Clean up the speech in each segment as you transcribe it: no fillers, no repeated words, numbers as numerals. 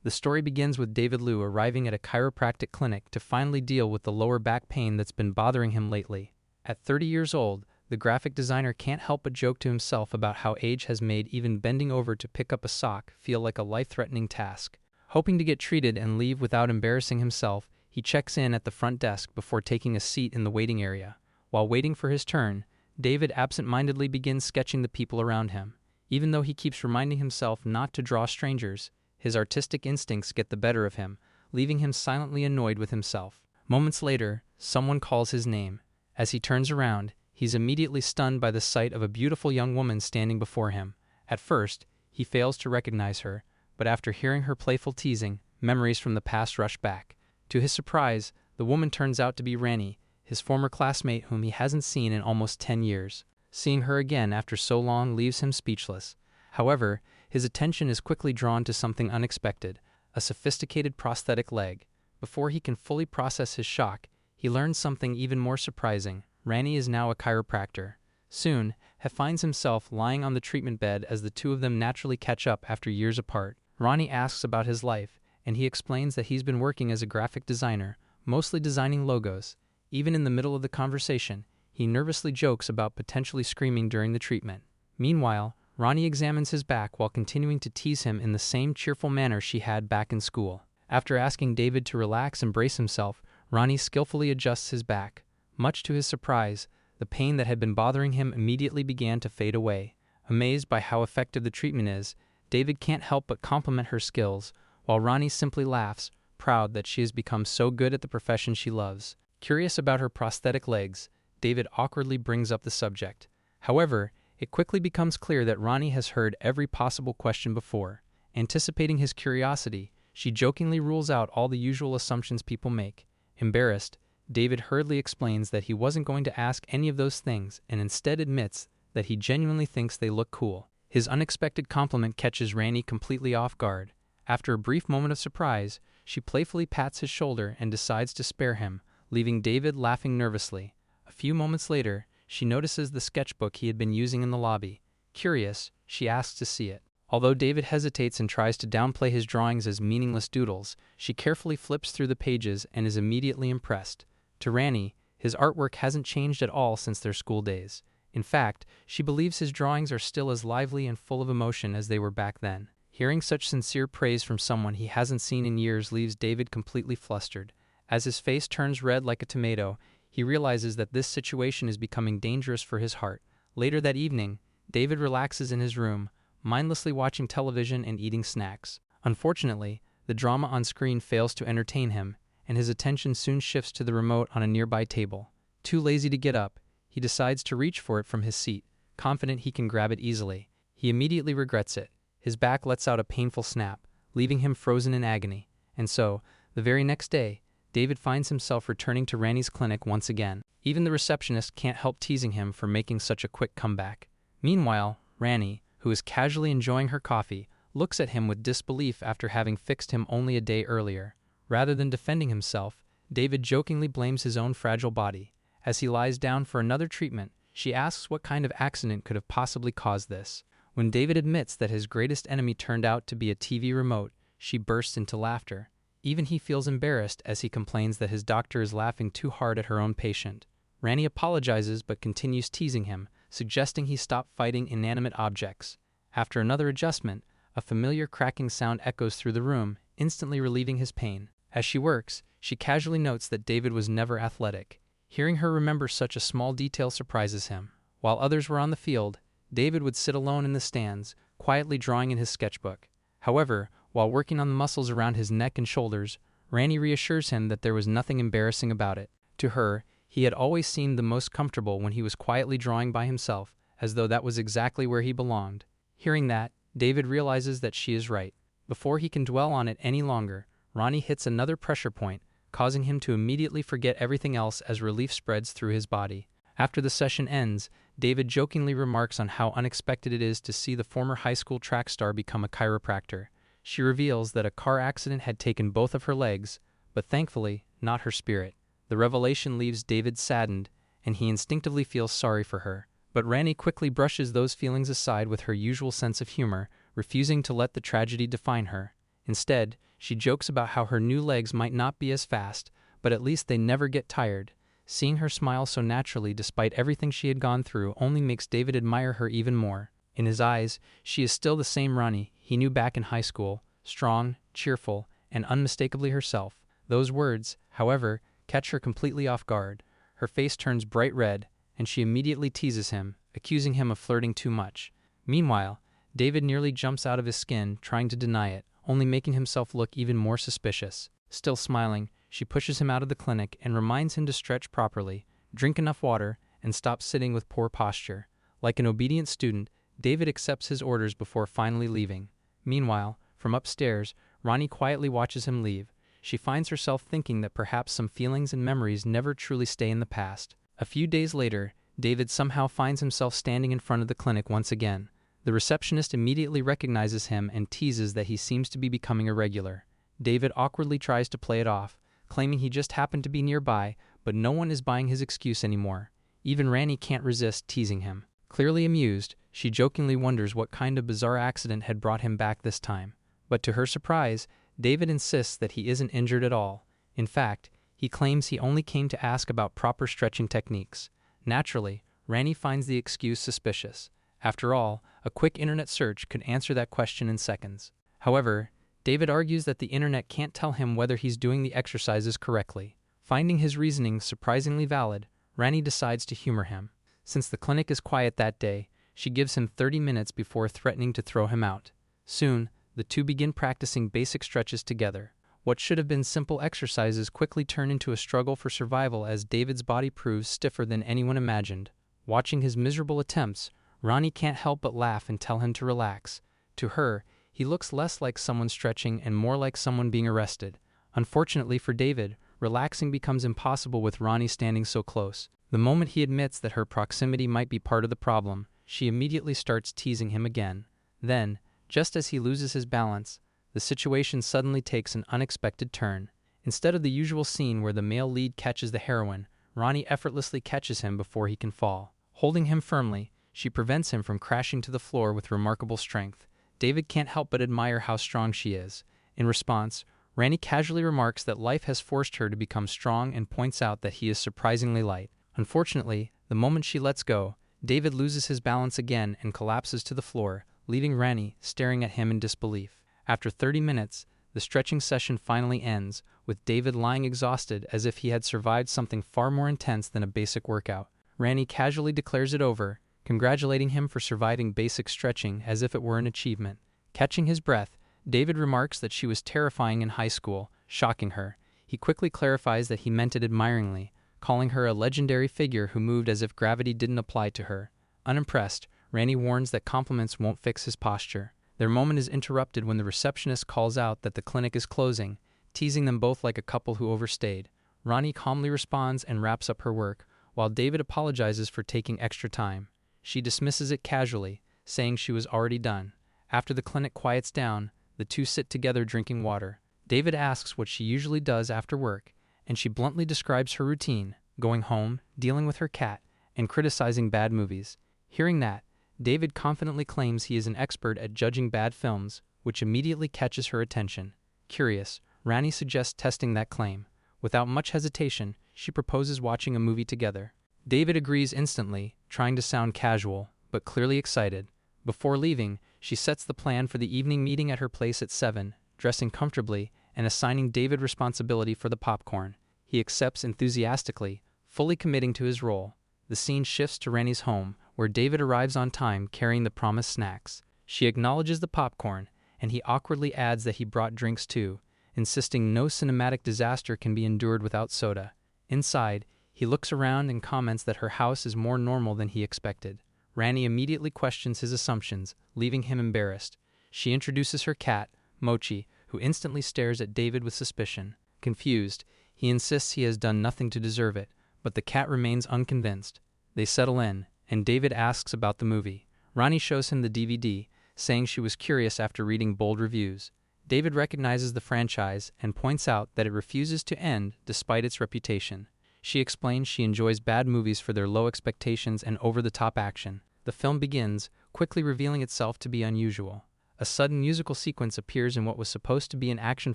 The story begins with David Liu arriving at a chiropractic clinic to finally deal with the lower back pain that's been bothering him lately. At 30 years old, the graphic designer can't help but joke to himself about how age has made even bending over to pick up a sock feel like a life-threatening task. Hoping to get treated and leave without embarrassing himself, he checks in at the front desk before taking a seat in the waiting area. While waiting for his turn, David absent-mindedly begins sketching the people around him. Even though he keeps reminding himself not to draw strangers, his artistic instincts get the better of him, leaving him silently annoyed with himself. Moments later, someone calls his name. As he turns around, he's immediately stunned by the sight of a beautiful young woman standing before him. At first, he fails to recognize her, but after hearing her playful teasing, memories from the past rush back. To his surprise, the woman turns out to be Ranni, his former classmate whom he hasn't seen in almost 10 years. Seeing her again after so long leaves him speechless. However, his attention is quickly drawn to something unexpected, a sophisticated prosthetic leg. Before he can fully process his shock, he learns something even more surprising. Ranni is now a chiropractor. Soon, he finds himself lying on the treatment bed as the two of them naturally catch up after years apart. Ranni asks about his life, and he explains that he's been working as a graphic designer, mostly designing logos. Even in the middle of the conversation, he nervously jokes about potentially screaming during the treatment. Meanwhile, Ranni examines his back while continuing to tease him in the same cheerful manner she had back in school. After asking David to relax and brace himself, Ranni skillfully adjusts his back. Much to his surprise, the pain that had been bothering him immediately began to fade away. Amazed by how effective the treatment is, David can't help but compliment her skills, while Ranni simply laughs, proud that she has become so good at the profession she loves. Curious about her prosthetic legs, David awkwardly brings up the subject. However, it quickly becomes clear that Ranni has heard every possible question before. Anticipating his curiosity, she jokingly rules out all the usual assumptions people make. Embarrassed, David hurriedly explains that he wasn't going to ask any of those things and instead admits that he genuinely thinks they look cool. His unexpected compliment catches Ranni completely off guard. After a brief moment of surprise, she playfully pats his shoulder and decides to spare him, leaving David laughing nervously. A few moments later, she notices the sketchbook he had been using in the lobby. Curious, she asks to see it. Although David hesitates and tries to downplay his drawings as meaningless doodles, she carefully flips through the pages and is immediately impressed. To Ranni, his artwork hasn't changed at all since their school days. In fact, she believes his drawings are still as lively and full of emotion as they were back then. Hearing such sincere praise from someone he hasn't seen in years leaves David completely flustered. As his face turns red like a tomato, he realizes that this situation is becoming dangerous for his heart. Later that evening, David relaxes in his room, mindlessly watching television and eating snacks. Unfortunately, the drama on screen fails to entertain him, and his attention soon shifts to the remote on a nearby table. Too lazy to get up, he decides to reach for it from his seat, confident he can grab it easily. He immediately regrets it. His back lets out a painful snap, leaving him frozen in agony. And so, the very next day, David finds himself returning to Ranni's clinic once again. Even the receptionist can't help teasing him for making such a quick comeback. Meanwhile, Ranni, who is casually enjoying her coffee, looks at him with disbelief after having fixed him only a day earlier. Rather than defending himself, David jokingly blames his own fragile body. As he lies down for another treatment, she asks what kind of accident could have possibly caused this. When David admits that his greatest enemy turned out to be a TV remote, she bursts into laughter. Even he feels embarrassed as he complains that his doctor is laughing too hard at her own patient. Ranni apologizes but continues teasing him, suggesting he stop fighting inanimate objects. After another adjustment, a familiar cracking sound echoes through the room, instantly relieving his pain. As she works, she casually notes that David was never athletic. Hearing her remember such a small detail surprises him. While others were on the field, David would sit alone in the stands, quietly drawing in his sketchbook. However, while working on the muscles around his neck and shoulders, Ranni reassures him that there was nothing embarrassing about it. To her, he had always seemed the most comfortable when he was quietly drawing by himself, as though that was exactly where he belonged. Hearing that, David realizes that she is right. Before he can dwell on it any longer, Ranni hits another pressure point, causing him to immediately forget everything else as relief spreads through his body. After the session ends, David jokingly remarks on how unexpected it is to see the former high school track star become a chiropractor. She reveals that a car accident had taken both of her legs, but thankfully, not her spirit. The revelation leaves David saddened, and he instinctively feels sorry for her. But Ranni quickly brushes those feelings aside with her usual sense of humor, refusing to let the tragedy define her. Instead, She jokes about how her new legs might not be as fast, but at least they never get tired. Seeing her smile so naturally despite everything she had gone through only makes David admire her even more. In his eyes, she is still the same Ranni he knew back in high school, strong, cheerful, and unmistakably herself. Those words, however, catch her completely off guard. Her face turns bright red, and she immediately teases him, accusing him of flirting too much. Meanwhile, David nearly jumps out of his skin, trying to deny it, only making himself look even more suspicious. Still smiling, she pushes him out of the clinic and reminds him to stretch properly, drink enough water, and stop sitting with poor posture. Like an obedient student, David accepts his orders before finally leaving. Meanwhile, from upstairs, Ranni quietly watches him leave. She finds herself thinking that perhaps some feelings and memories never truly stay in the past. A few days later, David somehow finds himself standing in front of the clinic once again. The receptionist immediately recognizes him and teases that he seems to be becoming irregular. David awkwardly tries to play it off, claiming he just happened to be nearby, but no one is buying his excuse anymore. Even Ranni can't resist teasing him. Clearly amused, she jokingly wonders what kind of bizarre accident had brought him back this time. But to her surprise, David insists that he isn't injured at all. In fact, he claims he only came to ask about proper stretching techniques. Naturally, Ranni finds the excuse suspicious. After all, a quick internet search could answer that question in seconds. However, David argues that the internet can't tell him whether he's doing the exercises correctly. Finding his reasoning surprisingly valid, Ranni decides to humor him. Since the clinic is quiet that day, she gives him 30 minutes before threatening to throw him out. Soon, the two begin practicing basic stretches together. What should have been simple exercises quickly turn into a struggle for survival as David's body proves stiffer than anyone imagined. Watching his miserable attempts, Ranni can't help but laugh and tell him to relax. To her, he looks less like someone stretching and more like someone being arrested. Unfortunately for David, relaxing becomes impossible with Ranni standing so close. The moment he admits that her proximity might be part of the problem, she immediately starts teasing him again. Then, just as he loses his balance, the situation suddenly takes an unexpected turn. Instead of the usual scene where the male lead catches the heroine, Ranni effortlessly catches him before he can fall. Holding him firmly, she prevents him from crashing to the floor with remarkable strength. David can't help but admire how strong she is. In response, Ranni casually remarks that life has forced her to become strong and points out that he is surprisingly light. Unfortunately, the moment she lets go, David loses his balance again and collapses to the floor, leaving Ranni staring at him in disbelief. After 30 minutes, the stretching session finally ends, with David lying exhausted as if he had survived something far more intense than a basic workout. Ranni casually declares it over, congratulating him for surviving basic stretching as if it were an achievement. Catching his breath, David remarks that she was terrifying in high school, shocking her. He quickly clarifies that he meant it admiringly, calling her a legendary figure who moved as if gravity didn't apply to her. Unimpressed, Ranni warns that compliments won't fix his posture. Their moment is interrupted when the receptionist calls out that the clinic is closing, teasing them both like a couple who overstayed. Ranni calmly responds and wraps up her work, while David apologizes for taking extra time. She dismisses it casually, saying she was already done. After the clinic quiets down, the two sit together drinking water. David asks what she usually does after work, and she bluntly describes her routine, going home, dealing with her cat, and criticizing bad movies. Hearing that, David confidently claims he is an expert at judging bad films, which immediately catches her attention. Curious, Ranni suggests testing that claim. Without much hesitation, she proposes watching a movie together. David agrees instantly, trying to sound casual, but clearly excited. Before leaving, she sets the plan for the evening meeting at her place at 7, dressing comfortably and assigning David responsibility for the popcorn. He accepts enthusiastically, fully committing to his role. The scene shifts to Ranni's home, where David arrives on time carrying the promised snacks. She acknowledges the popcorn, and he awkwardly adds that he brought drinks too, insisting no cinematic disaster can be endured without soda. Inside, he looks around and comments that her house is more normal than he expected. Ranni immediately questions his assumptions, leaving him embarrassed. She introduces her cat, Mochi, who instantly stares at David with suspicion. Confused, he insists he has done nothing to deserve it, but the cat remains unconvinced. They settle in, and David asks about the movie. Ranni shows him the DVD, saying she was curious after reading bold reviews. David recognizes the franchise and points out that it refuses to end despite its reputation. She explains she enjoys bad movies for their low expectations and over-the-top action. The film begins, quickly revealing itself to be unusual. A sudden musical sequence appears in what was supposed to be an action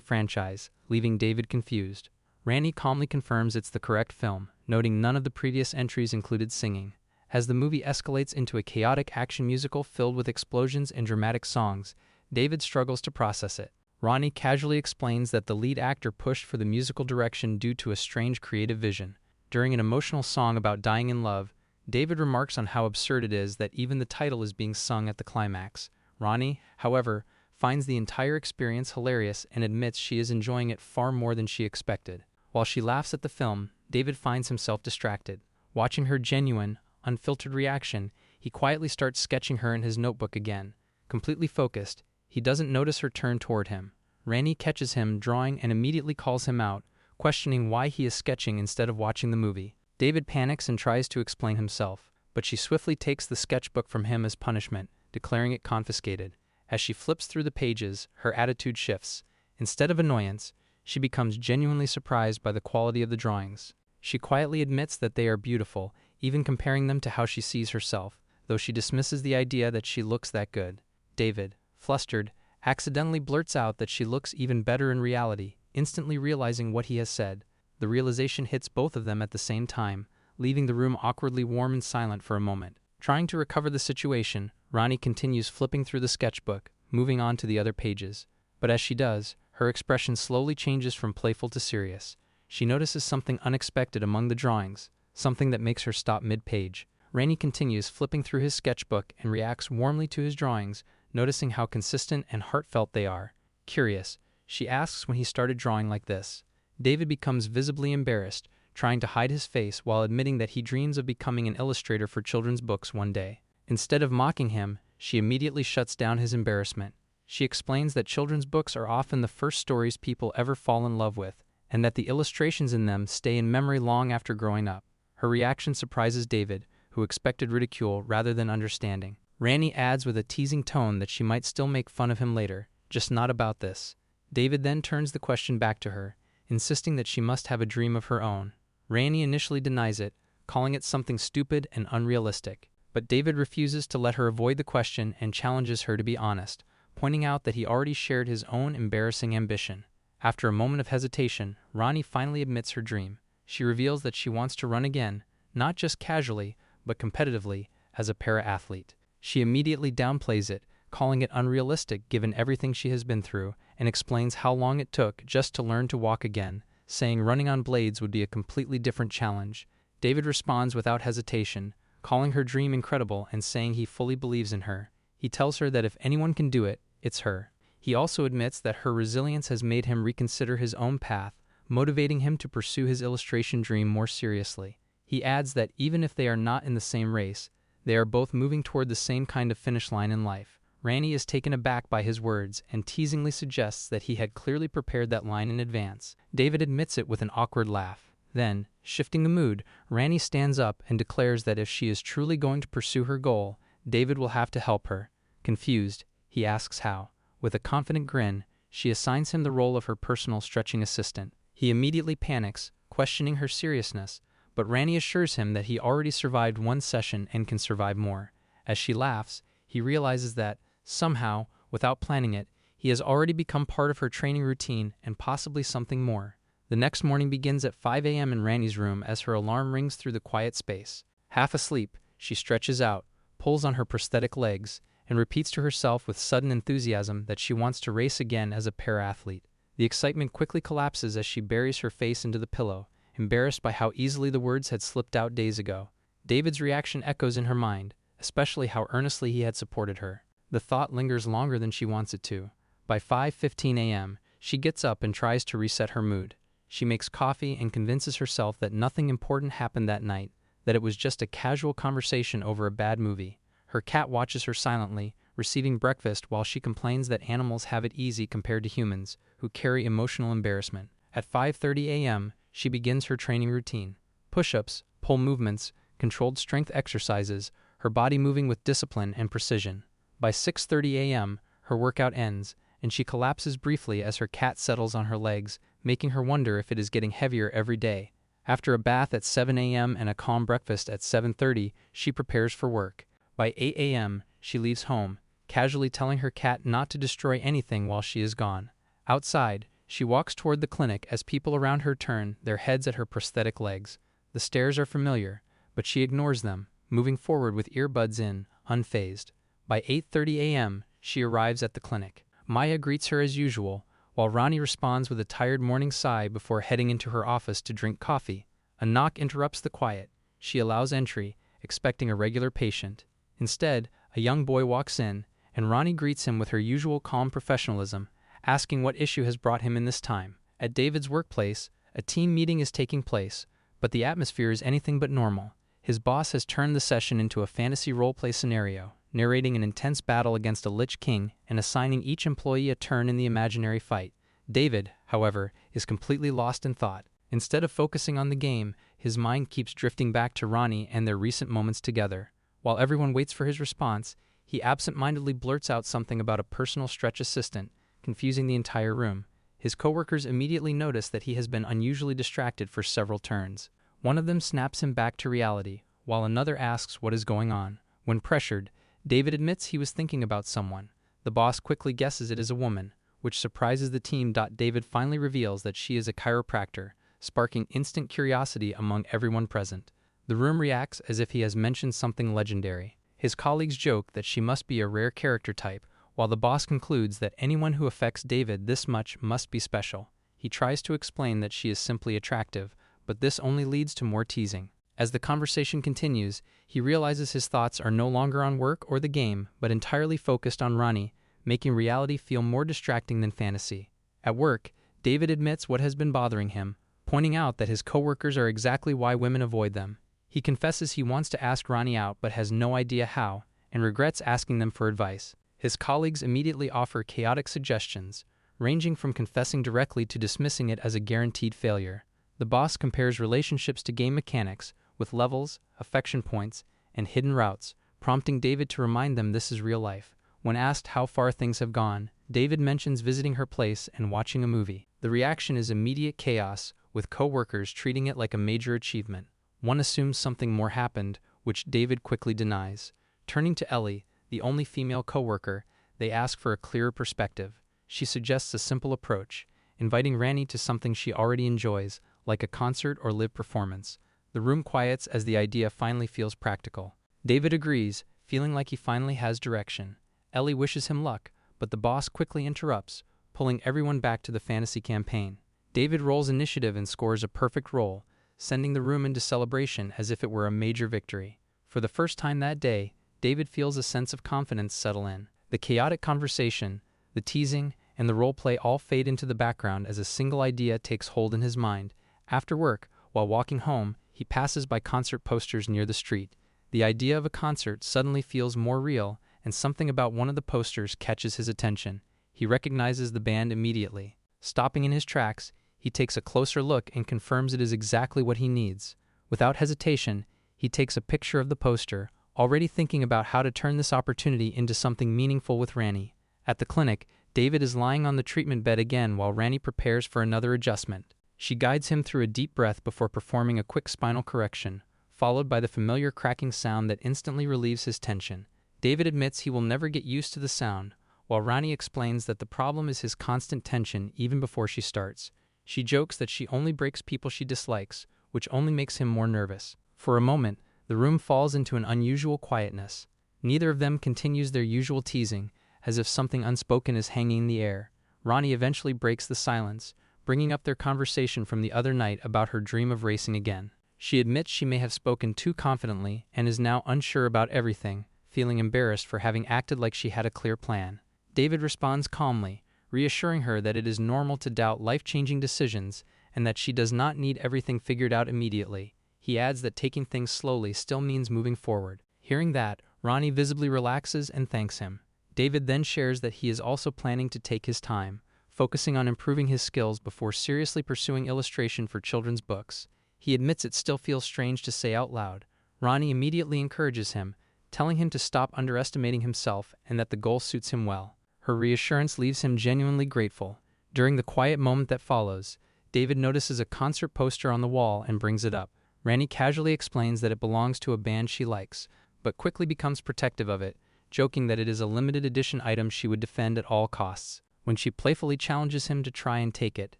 franchise, leaving David confused. Ranni calmly confirms it's the correct film, noting none of the previous entries included singing. As the movie escalates into a chaotic action musical filled with explosions and dramatic songs, David struggles to process it. Ranni casually explains that the lead actor pushed for the musical direction due to a strange creative vision. During an emotional song about dying in love, David remarks on how absurd it is that even the title is being sung at the climax. Ranni, however, finds the entire experience hilarious and admits she is enjoying it far more than she expected. While she laughs at the film, David finds himself distracted. Watching her genuine, unfiltered reaction, he quietly starts sketching her in his notebook again. Completely focused, he doesn't notice her turn toward him. Ranni catches him drawing and immediately calls him out, questioning why he is sketching instead of watching the movie. David panics and tries to explain himself, but she swiftly takes the sketchbook from him as punishment, declaring it confiscated. As she flips through the pages, her attitude shifts. Instead of annoyance, she becomes genuinely surprised by the quality of the drawings. She quietly admits that they are beautiful, even comparing them to how she sees herself, though she dismisses the idea that she looks that good. David, flustered, accidentally blurts out that she looks even better in reality, instantly realizing what he has said. The realization hits both of them at the same time, leaving the room awkwardly warm and silent for a moment. Trying to recover the situation, Ranni continues flipping through the sketchbook, moving on to the other pages. But as she does, her expression slowly changes from playful to serious. She notices something unexpected among the drawings, something that makes her stop mid-page. Ranni continues flipping through his sketchbook and reacts warmly to his drawings, noticing how consistent and heartfelt they are. Curious, she asks when he started drawing like this. David becomes visibly embarrassed, trying to hide his face while admitting that he dreams of becoming an illustrator for children's books one day. Instead of mocking him, she immediately shuts down his embarrassment. She explains that children's books are often the first stories people ever fall in love with, and that the illustrations in them stay in memory long after growing up. Her reaction surprises David, who expected ridicule rather than understanding. Ranni adds with a teasing tone that she might still make fun of him later, just not about this. David then turns the question back to her, insisting that she must have a dream of her own. Ranni initially denies it, calling it something stupid and unrealistic. But David refuses to let her avoid the question and challenges her to be honest, pointing out that he already shared his own embarrassing ambition. After a moment of hesitation, Ranni finally admits her dream. She reveals that she wants to run again, not just casually, but competitively, as a para-athlete. She immediately downplays it, calling it unrealistic given everything she has been through, and explains how long it took just to learn to walk again, saying running on blades would be a completely different challenge. David responds without hesitation, calling her dream incredible and saying he fully believes in her. He tells her that if anyone can do it, it's her. He also admits that her resilience has made him reconsider his own path, motivating him to pursue his illustration dream more seriously. He adds that even if they are not in the same race, they are both moving toward the same kind of finish line in life. Ranni is taken aback by his words and teasingly suggests that he had clearly prepared that line in advance. David admits it with an awkward laugh. Then, shifting the mood, Ranni stands up and declares that if she is truly going to pursue her goal, David will have to help her. Confused, he asks how. With a confident grin, she assigns him the role of her personal stretching assistant. He immediately panics, questioning her seriousness, but Ranni assures him that he already survived one session and can survive more. As she laughs, he realizes that, somehow, without planning it, he has already become part of her training routine and possibly something more. The next morning begins at 5 a.m. in Ranni's room as her alarm rings through the quiet space. Half asleep, she stretches out, pulls on her prosthetic legs, and repeats to herself with sudden enthusiasm that she wants to race again as a para-athlete. The excitement quickly collapses as she buries her face into the pillow, embarrassed by how easily the words had slipped out days ago. David's reaction echoes in her mind, especially how earnestly he had supported her. The thought lingers longer than she wants it to. By 5:15 a.m., she gets up and tries to reset her mood. She makes coffee and convinces herself that nothing important happened that night, that it was just a casual conversation over a bad movie. Her cat watches her silently, receiving breakfast while she complains that animals have it easy compared to humans, who carry emotional embarrassment. At 5:30 a.m., she begins her training routine. Push-ups, pull movements, controlled strength exercises, her body moving with discipline and precision. By 6:30 a.m., her workout ends, and she collapses briefly as her cat settles on her legs, making her wonder if it is getting heavier every day. After a bath at 7 a.m. and a calm breakfast at 7:30, she prepares for work. By 8 a.m., she leaves home, casually telling her cat not to destroy anything while she is gone. Outside, she walks toward the clinic as people around her turn their heads at her prosthetic legs. The stares are familiar, but she ignores them, moving forward with earbuds in, unfazed. By 8:30 a.m., she arrives at the clinic. Maya greets her as usual, while Ranni responds with a tired morning sigh before heading into her office to drink coffee. A knock interrupts the quiet. She allows entry, expecting a regular patient. Instead, a young boy walks in, and Ranni greets him with her usual calm professionalism, asking what issue has brought him in this time. At David's workplace, a team meeting is taking place, but the atmosphere is anything but normal. His boss has turned the session into a fantasy roleplay scenario, narrating an intense battle against a Lich King and assigning each employee a turn in the imaginary fight. David, however, is completely lost in thought. Instead of focusing on the game, his mind keeps drifting back to Ranni and their recent moments together. While everyone waits for his response, he absent-mindedly blurts out something about a personal stretch assistant, confusing the entire room. His coworkers immediately notice that he has been unusually distracted for several turns. One of them snaps him back to reality, while another asks what is going on. When pressured, David admits he was thinking about someone. The boss quickly guesses it is a woman, which surprises the team. David finally reveals that she is a chiropractor, sparking instant curiosity among everyone present. The room reacts as if he has mentioned something legendary. His colleagues joke that she must be a rare character type, while the boss concludes that anyone who affects David this much must be special. He tries to explain that she is simply attractive, but this only leads to more teasing. As the conversation continues, he realizes his thoughts are no longer on work or the game, but entirely focused on Ranni, making reality feel more distracting than fantasy. At work, David admits what has been bothering him, pointing out that his coworkers are exactly why women avoid them. He confesses he wants to ask Ranni out but has no idea how, and regrets asking them for advice. His colleagues immediately offer chaotic suggestions, ranging from confessing directly to dismissing it as a guaranteed failure. The boss compares relationships to game mechanics, with levels, affection points, and hidden routes, prompting David to remind them this is real life. When asked how far things have gone, David mentions visiting her place and watching a movie. The reaction is immediate chaos, with co-workers treating it like a major achievement. One assumes something more happened, which David quickly denies. Turning to Ellie, the only female co-worker, they ask for a clearer perspective. She suggests a simple approach, inviting Ranni to something she already enjoys, like a concert or live performance. The room quiets as the idea finally feels practical. David agrees, feeling like he finally has direction. Ellie wishes him luck, but the boss quickly interrupts, pulling everyone back to the fantasy campaign. David rolls initiative and scores a perfect roll, sending the room into celebration as if it were a major victory. For the first time that day, David feels a sense of confidence settle in. The chaotic conversation, the teasing, and the roleplay all fade into the background as a single idea takes hold in his mind. After work, while walking home, he passes by concert posters near the street. The idea of a concert suddenly feels more real, and something about one of the posters catches his attention. He recognizes the band immediately. Stopping in his tracks, he takes a closer look and confirms it is exactly what he needs. Without hesitation, he takes a picture of the poster, already thinking about how to turn this opportunity into something meaningful with Ranni. At the clinic, David is lying on the treatment bed again while Ranni prepares for another adjustment. She guides him through a deep breath before performing a quick spinal correction, followed by the familiar cracking sound that instantly relieves his tension. David admits he will never get used to the sound, while Ranni explains that the problem is his constant tension even before she starts. She jokes that she only breaks people she dislikes, which only makes him more nervous. For a moment, the room falls into an unusual quietness. Neither of them continues their usual teasing, as if something unspoken is hanging in the air. Ranni eventually breaks the silence, bringing up their conversation from the other night about her dream of racing again. She admits she may have spoken too confidently and is now unsure about everything, feeling embarrassed for having acted like she had a clear plan. David responds calmly, reassuring her that it is normal to doubt life-changing decisions and that she does not need everything figured out immediately. He adds that taking things slowly still means moving forward. Hearing that, Ranni visibly relaxes and thanks him. David then shares that he is also planning to take his time, focusing on improving his skills before seriously pursuing illustration for children's books. He admits it still feels strange to say out loud. Ranni immediately encourages him, telling him to stop underestimating himself and that the goal suits him well. Her reassurance leaves him genuinely grateful. During the quiet moment that follows, David notices a concert poster on the wall and brings it up. Ranni casually explains that it belongs to a band she likes, but quickly becomes protective of it, joking that it is a limited edition item she would defend at all costs. When she playfully challenges him to try and take it,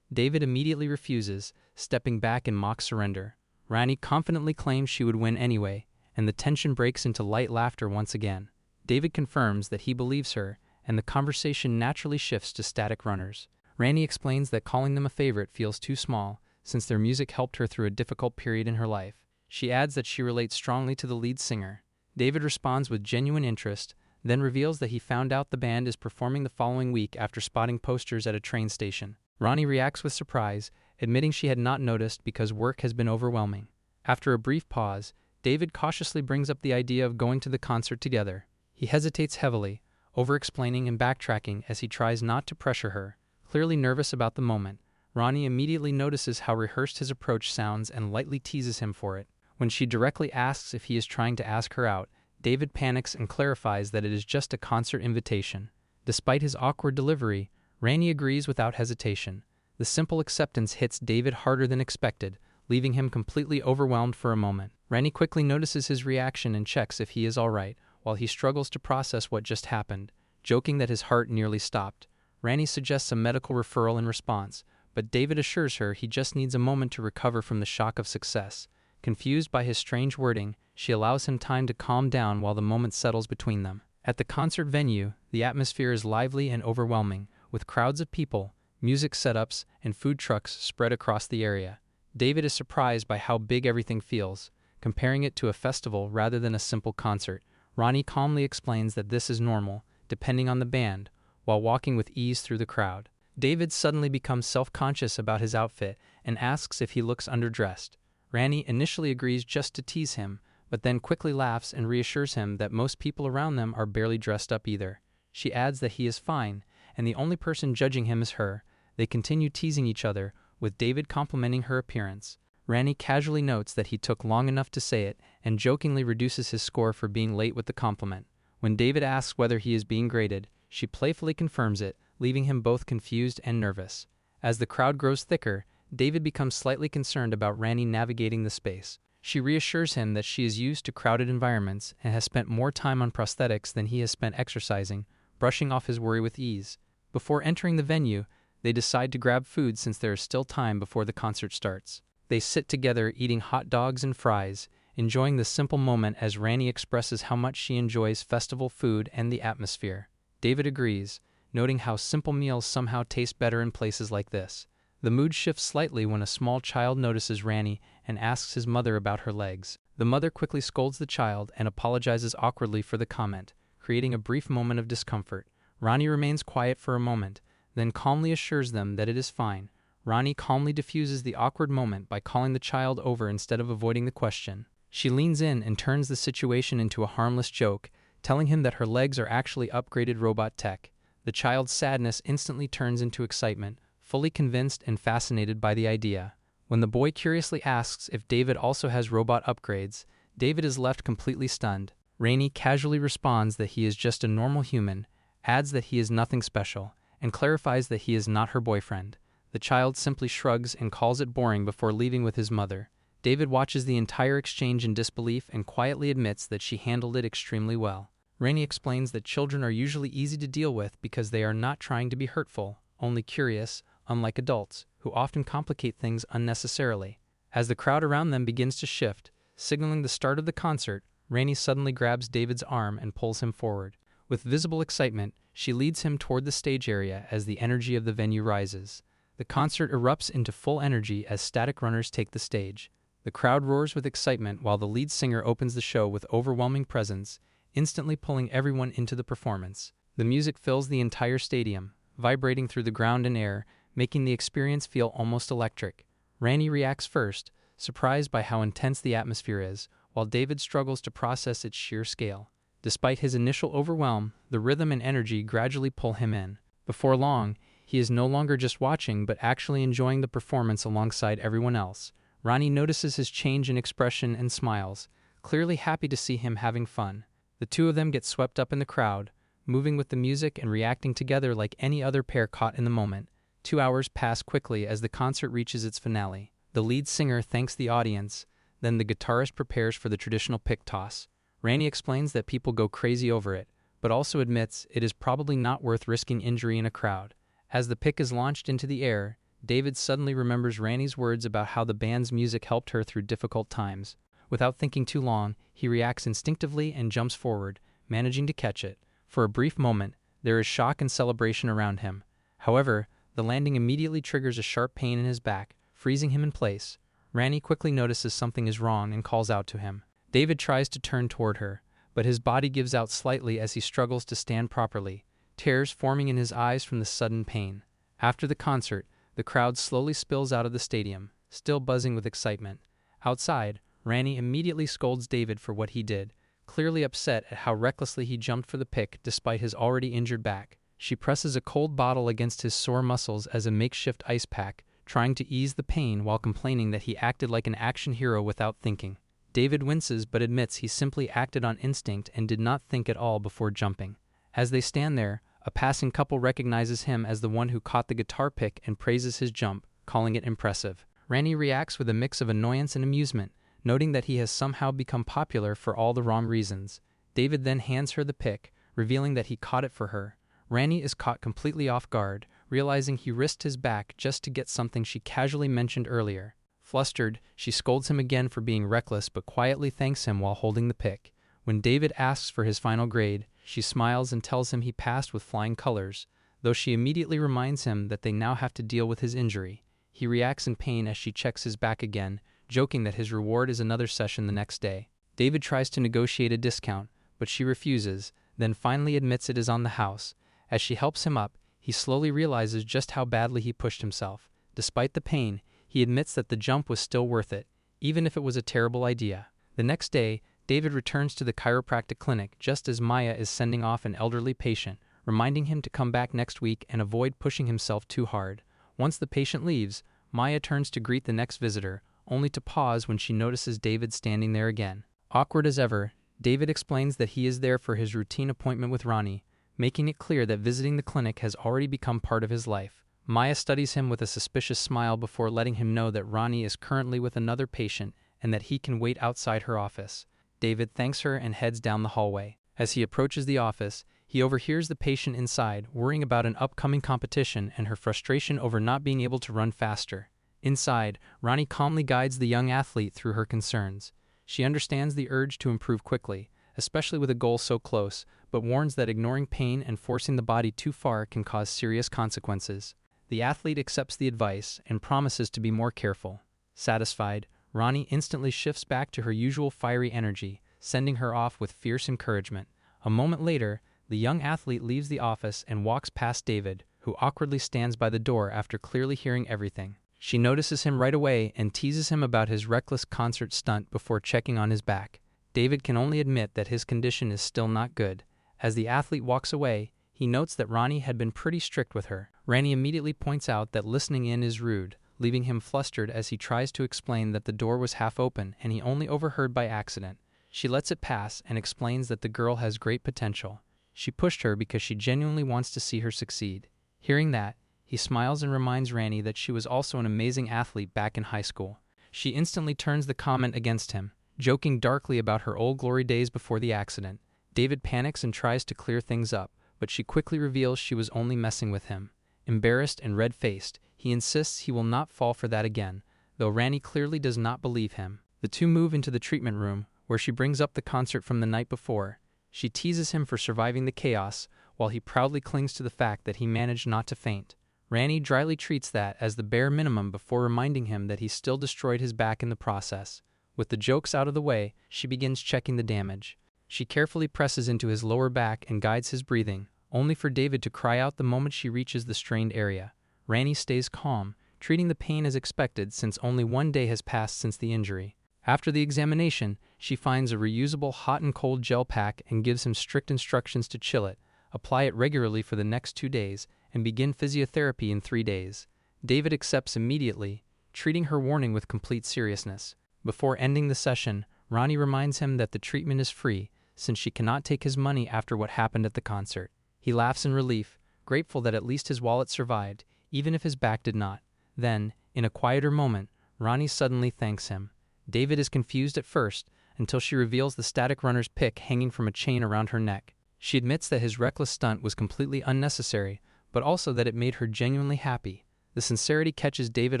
David immediately refuses, stepping back in mock surrender. Ranni confidently claims she would win anyway, and the tension breaks into light laughter once again. David confirms that he believes her, and the conversation naturally shifts to static runners. Ranni explains that calling them a favorite feels too small, since their music helped her through a difficult period in her life. She adds that she relates strongly to the lead singer. David responds with genuine interest, then reveals that he found out the band is performing the following week after spotting posters at a train station. Ranni reacts with surprise, admitting she had not noticed because work has been overwhelming. After a brief pause, David cautiously brings up the idea of going to the concert together. He hesitates heavily, over-explaining and backtracking as he tries not to pressure her. Clearly nervous about the moment, Ranni immediately notices how rehearsed his approach sounds and lightly teases him for it. When she directly asks if he is trying to ask her out, David panics and clarifies that it is just a concert invitation. Despite his awkward delivery, Ranni agrees without hesitation. The simple acceptance hits David harder than expected, leaving him completely overwhelmed for a moment. Ranni quickly notices his reaction and checks if he is all right, while he struggles to process what just happened, joking that his heart nearly stopped. Ranni suggests a medical referral in response, but David assures her he just needs a moment to recover from the shock of success. Confused by his strange wording, she allows him time to calm down while the moment settles between them. At the concert venue, the atmosphere is lively and overwhelming, with crowds of people, music setups, and food trucks spread across the area. David is surprised by how big everything feels, comparing it to a festival rather than a simple concert. Ranni calmly explains that this is normal, depending on the band, while walking with ease through the crowd. David suddenly becomes self-conscious about his outfit and asks if he looks underdressed. Ranni initially agrees just to tease him, but then quickly laughs and reassures him that most people around them are barely dressed up either. She adds that he is fine, and the only person judging him is her. They continue teasing each other, with David complimenting her appearance. Ranni casually notes that he took long enough to say it and jokingly reduces his score for being late with the compliment. When David asks whether he is being graded, she playfully confirms it, leaving him both confused and nervous. As the crowd grows thicker, David becomes slightly concerned about Ranni navigating the space. She reassures him that she is used to crowded environments and has spent more time on prosthetics than he has spent exercising, brushing off his worry with ease. Before entering the venue, they decide to grab food since there is still time before the concert starts. They sit together eating hot dogs and fries, enjoying the simple moment as Ranni expresses how much she enjoys festival food and the atmosphere. David agrees, noting how simple meals somehow taste better in places like this. The mood shifts slightly when a small child notices Ranni and asks his mother about her legs. The mother quickly scolds the child and apologizes awkwardly for the comment, creating a brief moment of discomfort. Ranni remains quiet for a moment, then calmly assures them that it is fine. Ranni calmly diffuses the awkward moment by calling the child over instead of avoiding the question. She leans in and turns the situation into a harmless joke, telling him that her legs are actually upgraded robot tech. The child's sadness instantly turns into excitement, fully convinced and fascinated by the idea. When the boy curiously asks if David also has robot upgrades, David is left completely stunned. Ranni casually responds that he is just a normal human, adds that he is nothing special, and clarifies that he is not her boyfriend. The child simply shrugs and calls it boring before leaving with his mother. David watches the entire exchange in disbelief and quietly admits that she handled it extremely well. Ranni explains that children are usually easy to deal with because they are not trying to be hurtful, only curious, unlike adults, who often complicate things unnecessarily. As the crowd around them begins to shift, signaling the start of the concert, Ranni suddenly grabs David's arm and pulls him forward. With visible excitement, she leads him toward the stage area as the energy of the venue rises. The concert erupts into full energy as static runners take the stage. The crowd roars with excitement while the lead singer opens the show with overwhelming presence, instantly pulling everyone into the performance. The music fills the entire stadium, vibrating through the ground and air, making the experience feel almost electric. Ranni reacts first, surprised by how intense the atmosphere is, while David struggles to process its sheer scale. Despite his initial overwhelm, the rhythm and energy gradually pull him in. Before long, he is no longer just watching but actually enjoying the performance alongside everyone else. Ranni notices his change in expression and smiles, clearly happy to see him having fun. The two of them get swept up in the crowd, moving with the music and reacting together like any other pair caught in the moment. 2 hours pass quickly as the concert reaches its finale. The lead singer thanks the audience, then the guitarist prepares for the traditional pick toss. Ranni explains that people go crazy over it, but also admits it is probably not worth risking injury in a crowd. As the pick is launched into the air, David suddenly remembers Ranni's words about how the band's music helped her through difficult times. Without thinking too long, he reacts instinctively and jumps forward, managing to catch it. For a brief moment, there is shock and celebration around him. However, the landing immediately triggers a sharp pain in his back, freezing him in place. Ranni quickly notices something is wrong and calls out to him. David tries to turn toward her, but his body gives out slightly as he struggles to stand properly, tears forming in his eyes from the sudden pain. After the concert, the crowd slowly spills out of the stadium, still buzzing with excitement. Outside, Ranni immediately scolds David for what he did, clearly upset at how recklessly he jumped for the pick despite his already injured back. She presses a cold bottle against his sore muscles as a makeshift ice pack, trying to ease the pain while complaining that he acted like an action hero without thinking. David winces but admits he simply acted on instinct and did not think at all before jumping. As they stand there, a passing couple recognizes him as the one who caught the guitar pick and praises his jump, calling it impressive. Ranni reacts with a mix of annoyance and amusement, noting that he has somehow become popular for all the wrong reasons. David then hands her the pick, revealing that he caught it for her. Ranni is caught completely off guard, realizing he risked his back just to get something she casually mentioned earlier. Flustered, she scolds him again for being reckless but quietly thanks him while holding the pick. When David asks for his final grade, she smiles and tells him he passed with flying colors, though she immediately reminds him that they now have to deal with his injury. He reacts in pain as she checks his back again, joking that his reward is another session the next day. David tries to negotiate a discount, but she refuses, then finally admits it is on the house. As she helps him up, he slowly realizes just how badly he pushed himself. Despite the pain, he admits that the jump was still worth it, even if it was a terrible idea. The next day, David returns to the chiropractic clinic just as Maya is sending off an elderly patient, reminding him to come back next week and avoid pushing himself too hard. Once the patient leaves, Maya turns to greet the next visitor, only to pause when she notices David standing there again. Awkward as ever, David explains that he is there for his routine appointment with Ranni, making it clear that visiting the clinic has already become part of his life. Maya studies him with a suspicious smile before letting him know that Ranni is currently with another patient and that he can wait outside her office. David thanks her and heads down the hallway. As he approaches the office, he overhears the patient inside worrying about an upcoming competition and her frustration over not being able to run faster. Inside, Ranni calmly guides the young athlete through her concerns. She understands the urge to improve quickly, especially with a goal so close, but warns that ignoring pain and forcing the body too far can cause serious consequences. The athlete accepts the advice and promises to be more careful. Satisfied, Ranni instantly shifts back to her usual fiery energy, sending her off with fierce encouragement. A moment later, the young athlete leaves the office and walks past David, who awkwardly stands by the door after clearly hearing everything. She notices him right away and teases him about his reckless concert stunt before checking on his back. David can only admit that his condition is still not good. As the athlete walks away, he notes that Ranni had been pretty strict with her. Ranni immediately points out that listening in is rude, leaving him flustered as he tries to explain that the door was half open and he only overheard by accident. She lets it pass and explains that the girl has great potential. She pushed her because she genuinely wants to see her succeed. Hearing that, he smiles and reminds Ranni that she was also an amazing athlete back in high school. She instantly turns the comment against him, joking darkly about her old glory days before the accident. David panics and tries to clear things up, but she quickly reveals she was only messing with him. Embarrassed and red-faced, he insists he will not fall for that again, though Ranni clearly does not believe him. The two move into the treatment room, where she brings up the concert from the night before. She teases him for surviving the chaos, while he proudly clings to the fact that he managed not to faint. Ranni dryly treats that as the bare minimum before reminding him that he still destroyed his back in the process. With the jokes out of the way, she begins checking the damage. She carefully presses into his lower back and guides his breathing, only for David to cry out the moment she reaches the strained area. Ranni stays calm, treating the pain as expected since only 1 day has passed since the injury. After the examination, she finds a reusable hot and cold gel pack and gives him strict instructions to chill it, apply it regularly for the next 2 days, and begin physiotherapy in 3 days. David accepts immediately, treating her warning with complete seriousness. Before ending the session, Ranni reminds him that the treatment is free, since she cannot take his money after what happened at the concert. He laughs in relief, grateful that at least his wallet survived, even if his back did not. Then, in a quieter moment, Ranni suddenly thanks him. David is confused at first, until she reveals the static runner's pick hanging from a chain around her neck. She admits that his reckless stunt was completely unnecessary, but also that it made her genuinely happy. The sincerity catches David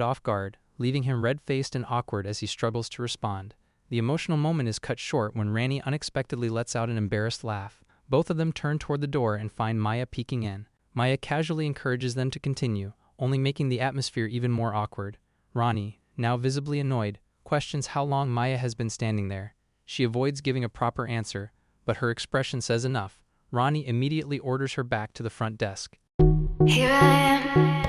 off guard, leaving him red-faced and awkward as he struggles to respond. The emotional moment is cut short when Ranni unexpectedly lets out an embarrassed laugh. Both of them turn toward the door and find Maya peeking in. Maya casually encourages them to continue, only making the atmosphere even more awkward. Ranni, now visibly annoyed, questions how long Maya has been standing there. She avoids giving a proper answer, but her expression says enough. Ranni immediately orders her back to the front desk. Here I am.